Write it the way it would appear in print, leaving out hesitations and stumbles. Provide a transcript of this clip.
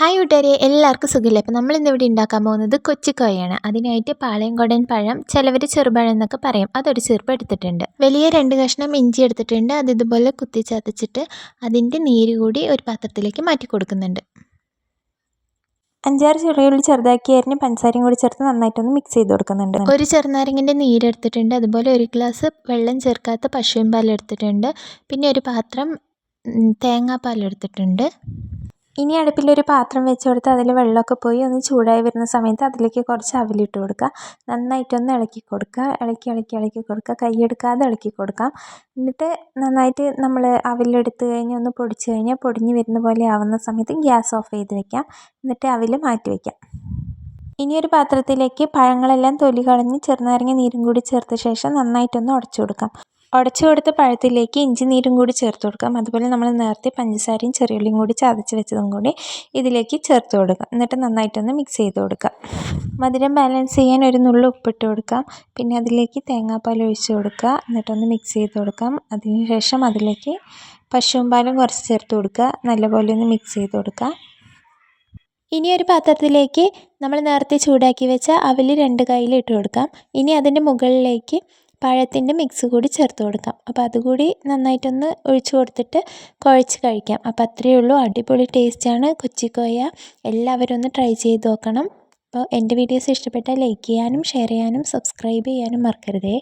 Hi കൂട്ടുകാരെ, എല്ലാവർക്കും സുഖമില്ലേ? അപ്പോൾ നമ്മളിന്നിവിടെ ഉണ്ടാക്കാൻ പോകുന്നത് കൊച്ചിക്കോയാണ്. അതിനായിട്ട് പാളയംകോടൻ പഴം, ചിലവർ ചെറുപഴം എന്നൊക്കെ പറയും, അതൊരു ചെറുപ്പം എടുത്തിട്ടുണ്ട്. വലിയ 2 കഷ്ണം ഇഞ്ചി എടുത്തിട്ടുണ്ട്. അത് ഇതുപോലെ കുത്തി ചതച്ചിട്ട് അതിൻ്റെ നീര് കൂടി ഒരു പാത്രത്തിലേക്ക് മാറ്റി കൊടുക്കുന്നുണ്ട്. 5-6 ചെറിയുള്ളി ചെറുതാക്കി അരിഞ്ഞ് പഞ്ചസാരയും കൂടി ചേർത്ത് നന്നായിട്ടൊന്ന് മിക്സ് ചെയ്ത് കൊടുക്കുന്നുണ്ട്. ഒരു ചെറുനാരങ്ങൻ്റെ നീരെടുത്തിട്ടുണ്ട്. അതുപോലെ 1 ഗ്ലാസ് വെള്ളം ചേർക്കാത്ത പശുവിൻ പാൽ എടുത്തിട്ടുണ്ട്. പിന്നെ ഒരു പാത്രം തേങ്ങാപ്പാൽ എടുത്തിട്ടുണ്ട്. ഇനി അടുപ്പിലൊരു പാത്രം വെച്ച് കൊടുത്ത് അതിൽ വെള്ളമൊക്കെ പോയി ഒന്ന് ചൂടായി വരുന്ന സമയത്ത് അതിലേക്ക് കുറച്ച് അവിലിട്ട് കൊടുക്കുക. നന്നായിട്ടൊന്ന് ഇളക്കി കൊടുക്കുക. ഇളക്കി കൊടുക്കുക. കൈയെടുക്കാതെ ഇളക്കി കൊടുക്കാം. എന്നിട്ട് നന്നായിട്ട് നമ്മൾ അവിലെടുത്ത് കഴിഞ്ഞ് ഒന്ന് പൊടിച്ച് കഴിഞ്ഞാൽ പൊടിഞ്ഞ് വരുന്ന പോലെ ആവുന്ന സമയത്ത് ഗ്യാസ് ഓഫ് ചെയ്ത് വെക്കാം. എന്നിട്ട് അവിൽ മാറ്റി വയ്ക്കാം. ഇനി ഒരു പാത്രത്തിലേക്ക് പഴങ്ങളെല്ലാം തൊലി കളഞ്ഞ് ചെറുനാരങ്ങ നീരും കൂടി ചേർത്ത ശേഷം നന്നായിട്ടൊന്ന് ഉടച്ചു കൊടുക്കാം. ഉടച്ചു കൊടുത്ത പഴത്തിലേക്ക് ഇഞ്ചി നീരും കൂടി ചേർത്ത് കൊടുക്കാം. അതുപോലെ നമ്മൾ നേരത്തെ പഞ്ചസാരയും ചെറിയുള്ളിയും കൂടി ചതച്ച് വെച്ചതും കൂടി ഇതിലേക്ക് ചേർത്ത് കൊടുക്കാം. എന്നിട്ട് നന്നായിട്ടൊന്ന് മിക്സ് ചെയ്ത് കൊടുക്കാം. മധുരം ബാലൻസ് ചെയ്യാൻ ഒരു നുള്ളു ഉപ്പിട്ട് കൊടുക്കാം. പിന്നെ അതിലേക്ക് തേങ്ങാപ്പാൽ ഒഴിച്ച് കൊടുക്കുക. എന്നിട്ടൊന്ന് മിക്സ് ചെയ്ത് കൊടുക്കാം. അതിനുശേഷം അതിലേക്ക് പശുവും പാലും കുറച്ച് ചേർത്ത് കൊടുക്കുക. നല്ലപോലെ ഒന്ന് മിക്സ് ചെയ്ത് കൊടുക്കുക. ഇനി ഒരു പാത്രത്തിലേക്ക് നമ്മൾ നേരത്തെ ചൂടാക്കി വെച്ച അവിൽ 2 കയ്യിൽ ഇട്ട് കൊടുക്കാം. ഇനി അതിൻ്റെ മുകളിലേക്ക് പഴത്തിൻ്റെ മിക്സ് കൂടി ചേർത്ത് കൊടുക്കാം. അപ്പോൾ അതുകൂടി നന്നായിട്ടൊന്ന് ഒഴിച്ച് കൊടുത്തിട്ട് കുഴച്ച് കഴിക്കാം. അപ്പോൾ അത്രയേ ഉള്ളൂ. അടിപൊളി ടേസ്റ്റാണ് കൊച്ചിക്കോയ. എല്ലാവരും ഒന്ന് ട്രൈ ചെയ്ത് നോക്കണം. അപ്പോൾ എൻ്റെ വീഡിയോസ് ഇഷ്ടപ്പെട്ടാൽ ലൈക്ക് ചെയ്യാനും ഷെയർ ചെയ്യാനും സബ്സ്ക്രൈബ് ചെയ്യാനും മറക്കരുതേ.